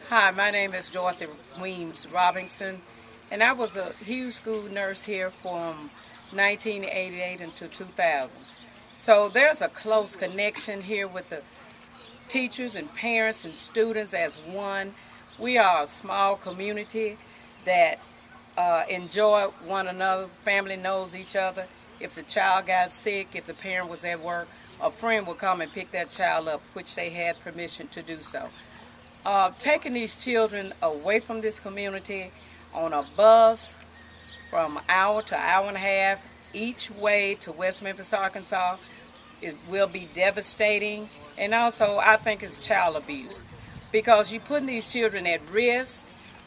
Hi, my name is Dorothy Weems Robinson, and I was a Hughes school nurse here from 1988 until 2000. So there's a close connection here with the teachers and parents and students as one. We are a small community that enjoy one another. Family knows each other. If the child got sick, if the parent was at work, a friend would come and pick that child up, which they had permission to do so. Taking these children away from this community on a bus from an hour to hour and a half each way to West Memphis, Arkansas, it will be devastating. And also, I think it's child abuse because you're putting these children at risk.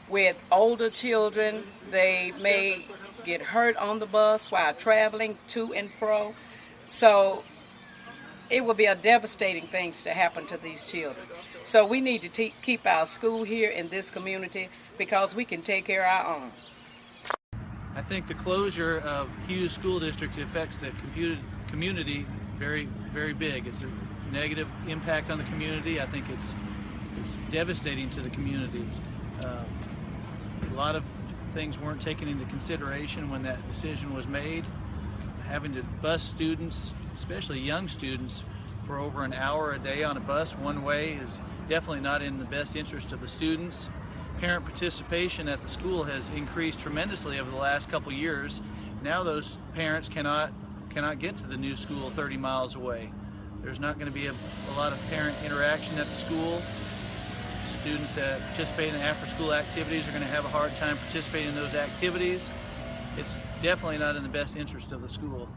With older children, they may get hurt on the bus while traveling to and fro. So it will be a devastating thing to happen to these children. So we need to keep our school here in this community because we can take care of our own. I think the closure of Hughes School District affects the community very, very big. It's a negative impact on the community. I think it's devastating to the community. A lot of things weren't taken into consideration when that decision was made. Having to bus students, especially young students, for over an hour a day on a bus one way is definitely not in the best interest of the students. Parent participation at the school has increased tremendously over the last couple years. Now those parents cannot get to the new school 30 miles away. There's not going to be a lot of parent interaction at the school. Students that participate in after-school activities are going to have a hard time participating in those activities. It's definitely not in the best interest of the school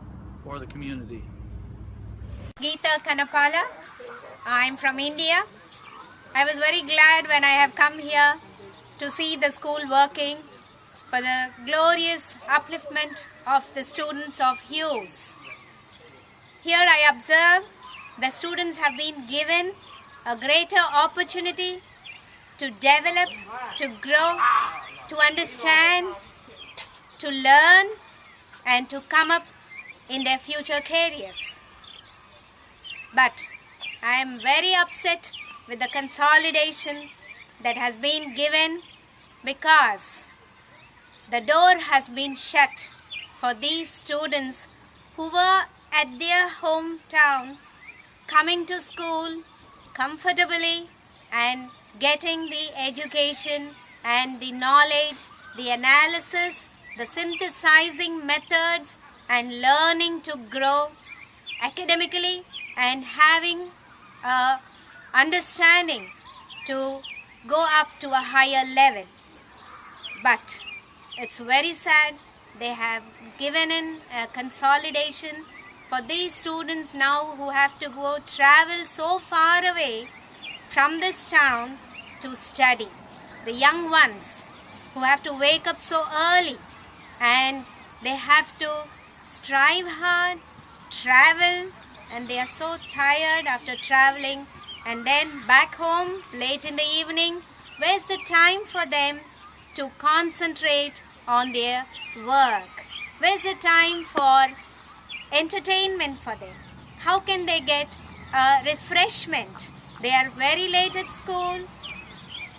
or the community. Geeta Kanapala. I'm from India. I was very glad when I have come here to see the school working for the glorious upliftment of the students of Hughes. Here I observe the students have been given a greater opportunity to develop, to grow, to understand, to learn, and to come up in their future careers. But I am very upset with the consolidation that has been given because the door has been shut for these students who were at their hometown coming to school comfortably and getting the education and the knowledge, the analysis, the synthesizing methods, and learning to grow academically and having understanding to go up to a higher level. But it's very sad they have given in a consolidation for these students now who have to go travel so far away from this town to study. The young ones who have to wake up so early and they have to strive hard, travel, and they are so tired after traveling, and then back home late in the evening. Where's the time for them to concentrate on their work? Where's the time for entertainment for them? How can they get refreshment? They are very late at school,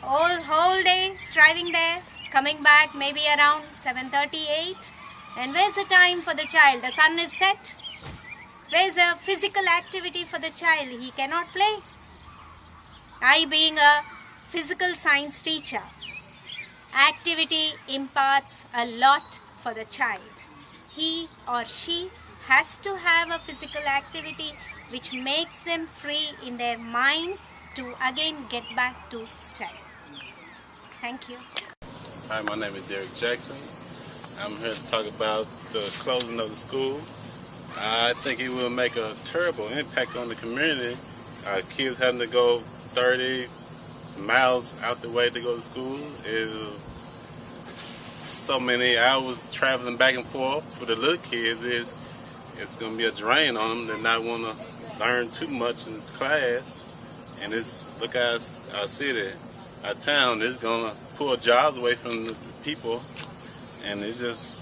whole day striving there, coming back maybe around 7:38. And where's the time for the child? The sun is set. Where's a physical activity for the child? He cannot play. I, being a physical science teacher, activity imparts a lot for the child. He or she has to have a physical activity which makes them free in their mind to again get back to study. Thank you. Hi, my name is Derek Jackson. I'm here to talk about the closing of the school. I think it will make a terrible impact on the community. Kids having to go 30 miles out the way to go to school. So many hours traveling back and forth for the little kids. It's going to be a drain on them to not want to learn too much in class. And look at our city, our town is going to pull jobs away from the people. And it's just,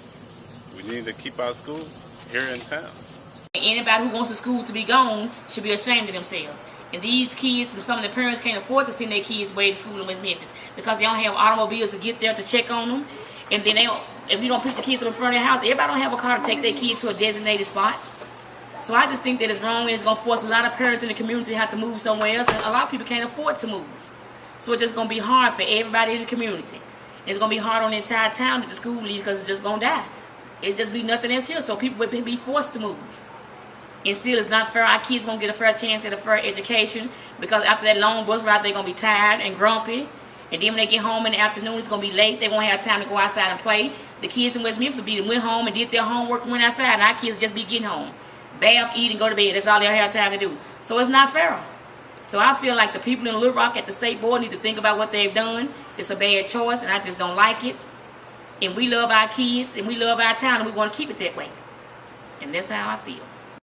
we need to keep our school here in town. Anybody who wants the school to be gone should be ashamed of themselves. And these kids and some of the parents can't afford to send their kids away to school in West Memphis because they don't have automobiles to get there to check on them. And then if you don't put the kids in front of their house, everybody don't have a car to take their kids to a designated spot. So I just think that it's wrong, and it's going to force a lot of parents in the community to have to move somewhere else. And a lot of people can't afford to move. So it's just going to be hard for everybody in the community. It's going to be hard on the entire town that the school leaves because it's just going to die. It just be nothing else here. So people would be forced to move. And still, it's not fair. Our kids won't get a fair chance at a fair education because after that long bus ride, they're going to be tired and grumpy. And then when they get home in the afternoon, it's going to be late. They won't have time to go outside and play. The kids in West Memphis went home and did their homework and went outside. And our kids just be getting home. Bath, eat, and go to bed. That's all they have time to do. So it's not fair. So I feel like the people in Little Rock at the state board need to think about what they've done. It's a bad choice, and I just don't like it. And we love our kids, and we love our town, and we want to keep it that way. And that's how I feel.